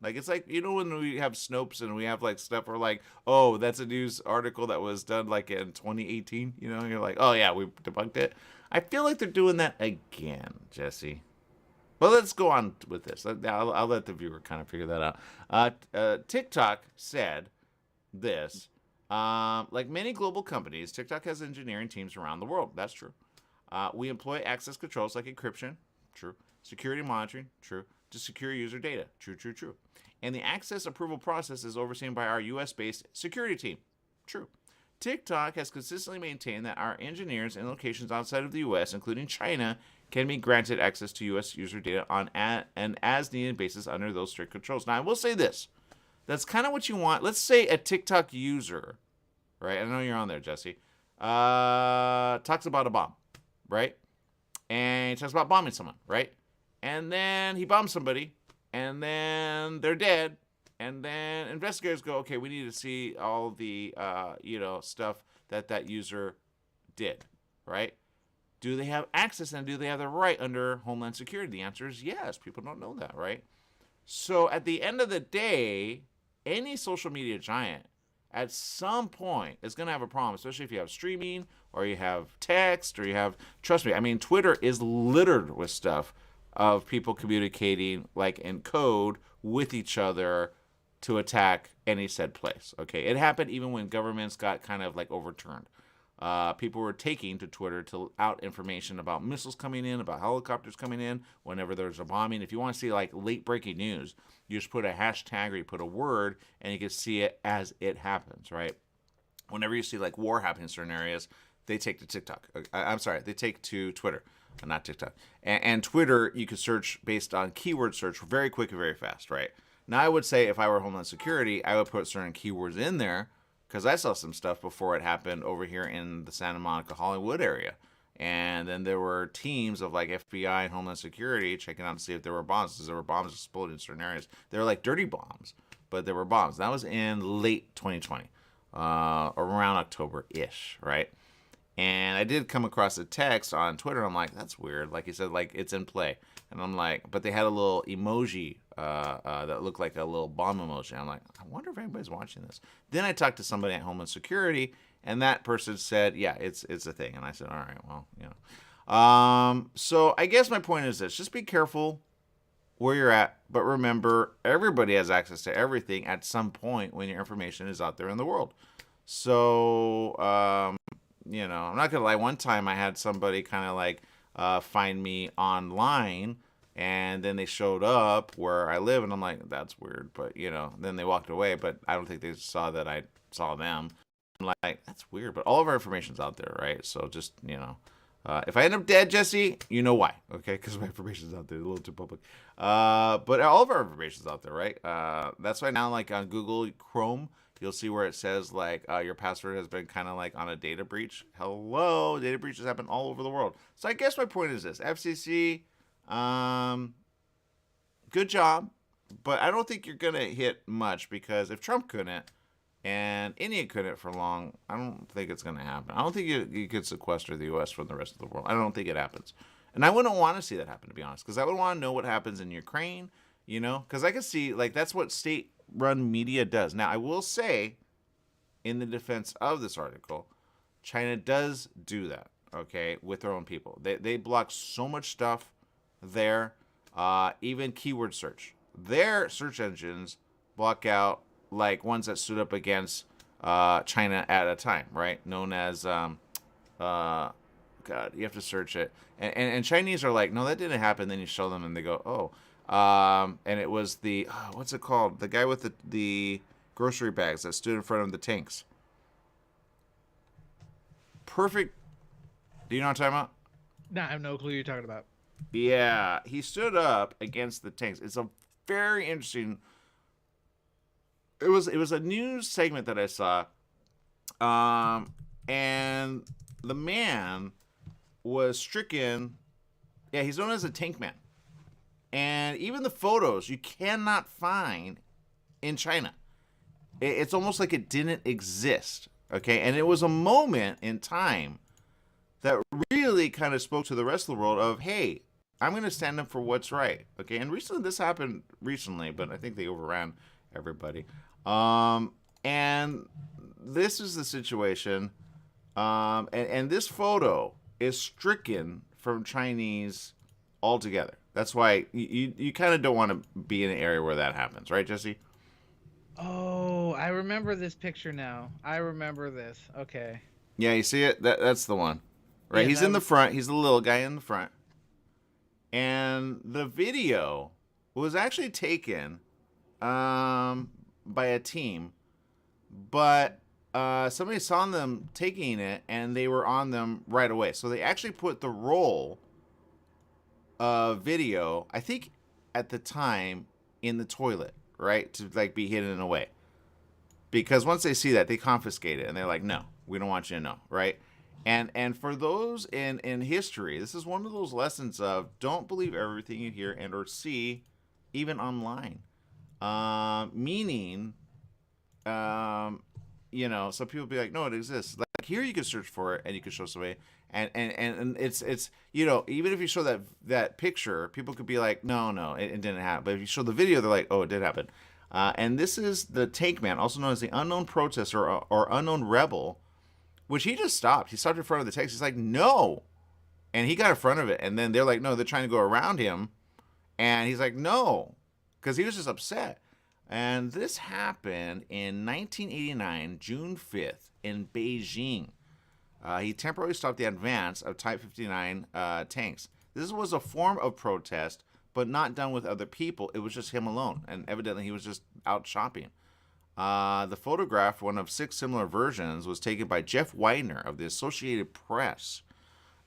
Like, it's like, you know, when we have Snopes and we have like stuff where like, oh, that's a news article that was done like in 2018, you know, and you're like, oh yeah, we debunked it. I feel like they're doing that again, Jesse. Well, let's go on with this. I'll let the viewer kind of figure that out. TikTok said this. Like many global companies, TikTok has engineering teams around the world. That's true. We employ access controls like encryption. True. Security monitoring. True. To secure user data. True, true, true. and the access approval process is overseen by our U.S.-based security team. True. TikTok has consistently maintained that our engineers in locations outside of the U.S., including China, can be granted access to U.S. user data on an as-needed basis under those strict controls. Now, I will say this. That's kind of what you want. Let's say a TikTok user, right? I know you're on there, Jesse. Talks about a bomb, right? And he talks about bombing someone, right? And then he bombs somebody, and then they're dead. And then investigators go, okay, we need to see all the, stuff that user did, right? Do they have access and do they have the right under Homeland Security? The answer is yes. People don't know that, right? So at the end of the day, any social media giant at some point is going to have a problem, especially if you have streaming or you have text or you have, trust me, I mean, Twitter is littered with stuff of people communicating like in code with each other to attack any said place. Okay, it happened even when governments got kind of like overturned. People were taking to Twitter to out information about missiles coming in, about helicopters coming in, whenever there's a bombing. If you want to see like late breaking news, you just put a hashtag or you put a word and you can see it as it happens, right? Whenever you see like war happening in certain areas, they take to TikTok. They take to Twitter, not TikTok. And Twitter, you can search based on keyword search very quick and very fast, right? Now, I would say if I were Homeland Security, I would put certain keywords in there because I saw some stuff before it happened over here in the Santa Monica, Hollywood area. And then there were teams of like FBI and Homeland Security checking out to see if there were bombs, because there were bombs exploding in certain areas. They were like dirty bombs, but there were bombs. That was in late 2020, around October-ish, right? And I did come across a text on Twitter. I'm like, that's weird. Like he said, like it's in play. And I'm like, but they had a little emoji that looked like a little bomb emoji. I'm like, I wonder if anybody's watching this. Then I talked to somebody at Homeland Security, and that person said, yeah, it's a thing. And I said, all right, well, you know. So I guess my point is this. Just be careful where you're at. But remember, everybody has access to everything at some point when your information is out there in the world. So, you know, I'm not going to lie. One time I had somebody kind of like find me online, and then they showed up where I live, and I'm like, that's weird. But, you know, then they walked away, but I don't think they saw that I saw them. I'm like, that's weird. But all of our information's out there, right? So just, you know, if I end up dead, Jesse, you know why, okay? Because my information's out there, a little too public. But all of our information's out there, right? That's why now, like on Google Chrome, you'll see where it says like your password has been kind of like on a data breach. Hello, data breaches happen all over the world. So I guess my point is this: FCC, good job, but I don't think you're gonna hit much, because if Trump couldn't and India couldn't for long, I don't think it's gonna happen. I don't think you could sequester the U.S. from the rest of the world. I don't think it happens, and I wouldn't want to see that happen, to be honest, because I would want to know what happens in Ukraine. You know, because I could see like that's what state-run media does. Now, I will say, in the defense of this article, China does do that, okay, with their own people. They block so much stuff there, even keyword search. Their search engines block out like ones that stood up against China at a time, right? Known as, God, you have to search it. And Chinese are like, no, that didn't happen. Then you show them and they go, oh. And it was the, what's it called? The guy with the grocery bags that stood in front of the tanks. Perfect. Do you know what I'm talking about? No, I have no clue you're talking about. Yeah, he stood up against the tanks. It's a very interesting. It was a news segment that I saw, and the man was stricken. Yeah, he's known as a tank man. And even the photos you cannot find in China. It's almost like it didn't exist. Okay. And it was a moment in time that really kind of spoke to the rest of the world of, hey, I'm going to stand up for what's right. Okay. And recently, this happened recently, but I think they overran everybody. And this is the situation. And this photo is stricken from Chinese altogether. That's why you kind of don't want to be in an area where that happens, right, Jesse? Oh, I remember this picture now. I remember this. Okay. Yeah, you see it? That's the one. Right? Yeah, He's in the front. He's the little guy in the front. And the video was actually taken by a team, but somebody saw them taking it and they were on them right away. So they actually put the roll of video, I think at the time, in the toilet, right? To like be hidden away. Because once they see that, they confiscate it and they're like, no, we don't want you to know, right? And for those in history, this is one of those lessons of don't believe everything you hear and or see, even online. Meaning, you know, some people be like, no, it exists. Like here, you can search for it and you can show somebody, and it's you know, even if you show that picture, people could be like, no, it didn't happen. But if you show the video, they're like, oh, it did happen. And this is the Tank Man, also known as the unknown protester or unknown rebel, which he just stopped. He stopped in front of the text. He's like, no. And he got in front of it. And then they're like, no, they're trying to go around him. And he's like, no. Because he was just upset. And this happened in 1989, June 5th, in Beijing. He temporarily stopped the advance of Type 59 tanks. This was a form of protest, but not done with other people. It was just him alone. And evidently he was just out shopping. The photograph, one of 6 similar versions, was taken by Jeff Widener of the Associated Press.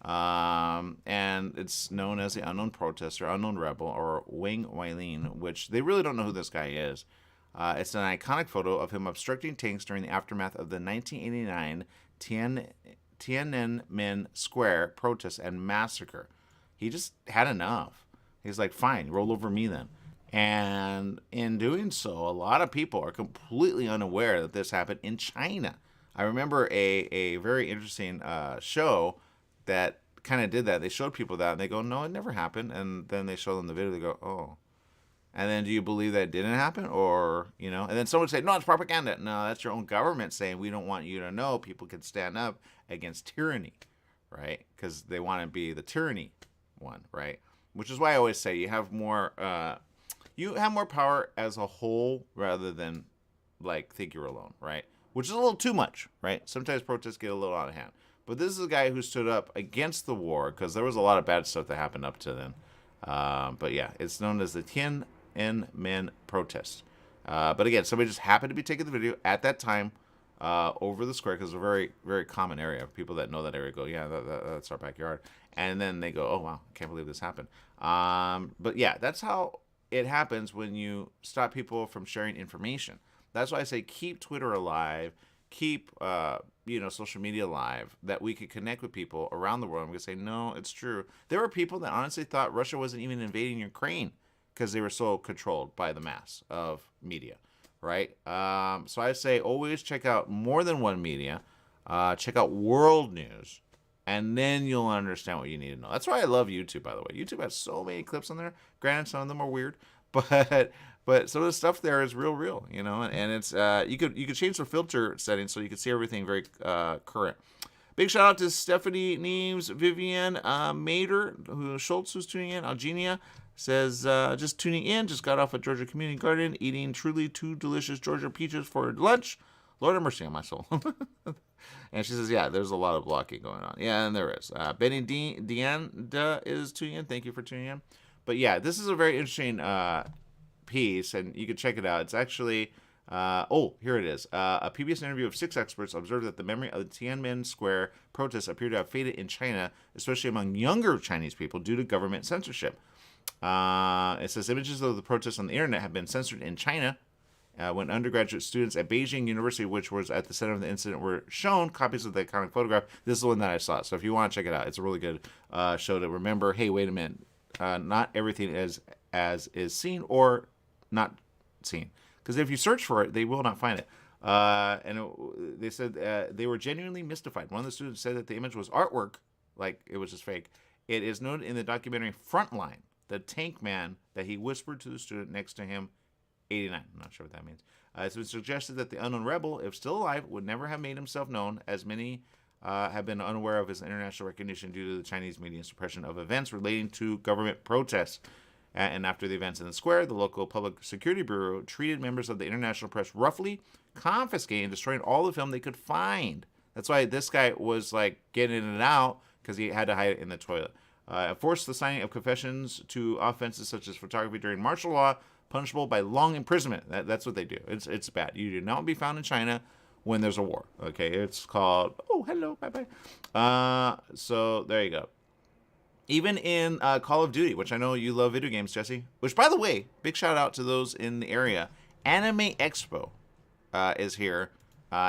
And it's known as the Unknown Protester, Unknown Rebel, or Wang Weilin, which they really don't know who this guy is. It's an iconic photo of him obstructing tanks during the aftermath of the 1989 Tiananmen Square protest and massacre. He just had enough. He's like, fine, roll over me then. And in doing so, a lot of people are completely unaware that this happened in China. I remember a very interesting show that kind of did that. They showed people that, and they go, no, it never happened. And then they show them the video, they go, oh. And then do you believe that it didn't happen? Or, you know, and then someone would say, no, it's propaganda. No, that's your own government saying we don't want you to know. People can stand up against tyranny, right? Because they want to be the tyranny one, right? Which is why I always say you have more power as a whole rather than like think you're alone, right? Which is a little too much, right? Sometimes protests get a little out of hand. But this is a guy who stood up against the war because there was a lot of bad stuff that happened up to then. But yeah, it's known as the Tiananmen protest. But again, somebody just happened to be taking the video at that time over the square because it's a very, very common area. People that know that area go, yeah, that's our backyard. And then they go, oh, wow, I can't believe this happened. But yeah, that's how it happens when you stop people from sharing information. That's why I say keep Twitter alive, keep social media alive, that we could connect with people around the world. And we could say, no, it's true. There were people that honestly thought Russia wasn't even invading Ukraine because they were so controlled by the mass of media, right? So I say always check out more than one media. Check out world news, and then you'll understand what you need to know. That's why I love YouTube, by the way. YouTube has so many clips on there. Granted, some of them are weird, but some of the stuff there is real, you know. And it's you could change the filter settings so you can see everything very current. Big shout out to Stephanie Neves, Vivian Mater, Schultz, who's tuning in. Algenia says just tuning in. Just got off at Georgia Community Garden, eating truly 2 delicious Georgia peaches for lunch. Lord have mercy on my soul. And she says, yeah, there's a lot of blocking going on. Yeah, and there is. Benny Deanda is tuning in. Thank you for tuning in. But yeah, this is a very interesting piece, and you can check it out. It's actually, here it is. A PBS interview of 6 experts observed that the memory of the Tiananmen Square protests appear to have faded in China, especially among younger Chinese people, due to government censorship. It says images of the protests on the internet have been censored in China. When undergraduate students at Beijing University, which was at the center of the incident, were shown copies of the iconic photograph. This is the one that I saw. So if you want to check it out, it's a really good show to remember, hey, wait a minute. Not everything is as is seen or not seen. Because if you search for it, they will not find it. They said they were genuinely mystified. One of the students said that the image was artwork, like it was just fake. It is noted in the documentary Frontline, the tank man that he whispered to the student next to him, 89. I'm not sure what that means. It's been suggested that the unknown rebel, if still alive, would never have made himself known, as many have been unaware of his international recognition due to the Chinese media suppression of events relating to government protests. And after the events in the square, the local Public Security Bureau treated members of the international press roughly, confiscating and destroying all the film they could find. That's why this guy was like getting it out, because he had to hide it in the toilet. Forced the signing of confessions to offenses such as photography during martial law, punishable by long imprisonment. That's what they do. It's bad. You do not be found in China when there's a war. Okay, it's called. Oh, hello, bye. So there you go. Even in Call of Duty, which I know you love video games, Jesse. Which, by the way, big shout out to those in the area. Anime Expo is here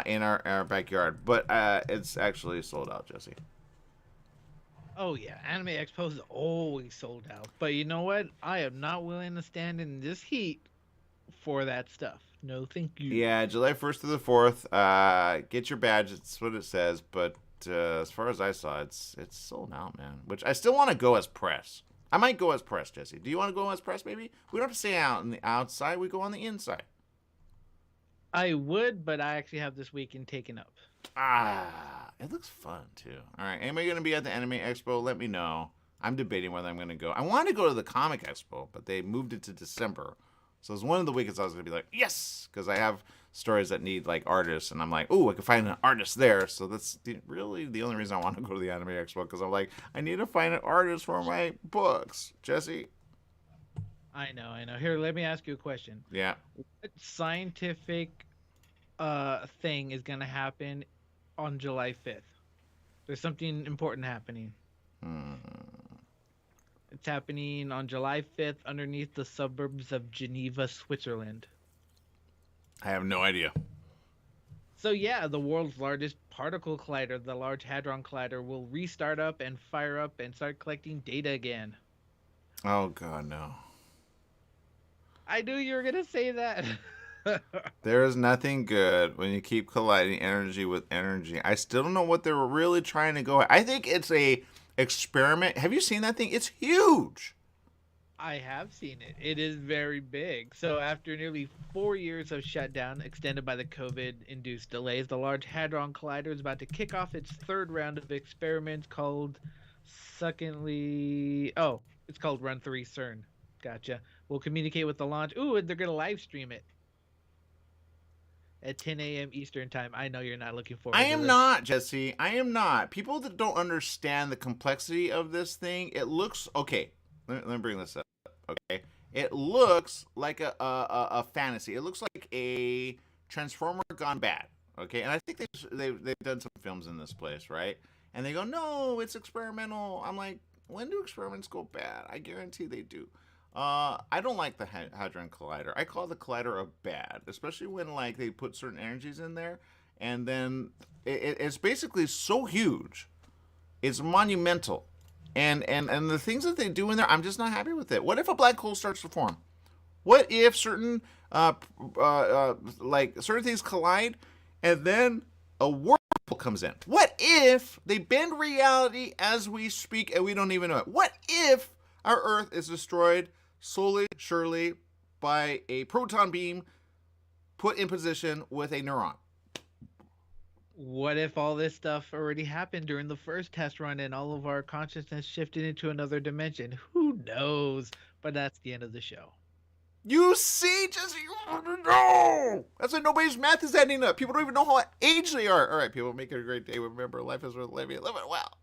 in our backyard, but it's actually sold out, Jesse. Oh yeah, Anime Expo is always sold out. But you know what? I am not willing to stand in this heat for that stuff. No, thank you. Yeah, July 1st to the 4th. Get your badge. It's what it says. But as far as I saw, it's sold out, man. Which I still want to go as press. I might go as press, Jesse. Do you want to go as press, maybe? We don't have to stay out on the outside. We go on the inside. I would, but I actually have this weekend taken up. It looks fun, too. All right, anybody going to be at the Anime Expo? Let me know. I'm debating whether I'm going to go. I wanted to go to the Comic Expo, but they moved it to December. So it's one of the weekends I was going to be like, yes, because I have stories that need, like, artists, and I'm like, ooh, I can find an artist there. So that's really the only reason I want to go to the Anime Expo, because I'm like, I need to find an artist for my books. Jesse? I know. Here, let me ask you a question. Yeah. What scientific thing is going to happen on July 5th? There's something important happening. It's happening on July 5th underneath the suburbs of Geneva, Switzerland. I have no idea. So yeah, the world's largest particle collider, the Large Hadron Collider, will restart up and fire up and start collecting data again. Oh, God, no. I knew you were going to say that. There is nothing good when you keep colliding energy with energy. I still don't know what they were really trying to go at. I think it's a experiment. Have you seen that thing? It's huge. I have seen it. It is very big. So after nearly 4 years of shutdown extended by the COVID-induced delays, the Large Hadron Collider is about to kick off its third round of experiments called it's called Run 3 CERN. Gotcha. We'll communicate with the launch. Ooh, and they're going to live stream it at 10 a.m. Eastern time. I know you're not looking forward to this. I am not, Jesse. I am not. People that don't understand the complexity of this thing, it looks... Okay, let me bring this up. Okay, it looks like a fantasy. It looks like a Transformer gone bad. Okay, and I think they've done some films in this place, right? And they go, no, it's experimental. I'm like, when do experiments go bad? I guarantee they do. I don't like the Hadron Collider. I call the Collider a bad, especially when like they put certain energies in there, and then it's basically so huge, it's monumental, and the things that they do in there, I'm just not happy with it. What if a black hole starts to form? What if certain certain things collide, and then a whirlpool comes in? What if they bend reality as we speak and we don't even know it? What if our Earth is destroyed slowly, surely, by a proton beam put in position with a neuron? What if all this stuff already happened during the first test run and all of our consciousness shifted into another dimension? Who knows? But that's the end of the show. You see, Jesse, you want to know. That's why nobody's math is adding up. People don't even know how age they are. All right, people, make it a great day. Remember, life is worth living. Live it well.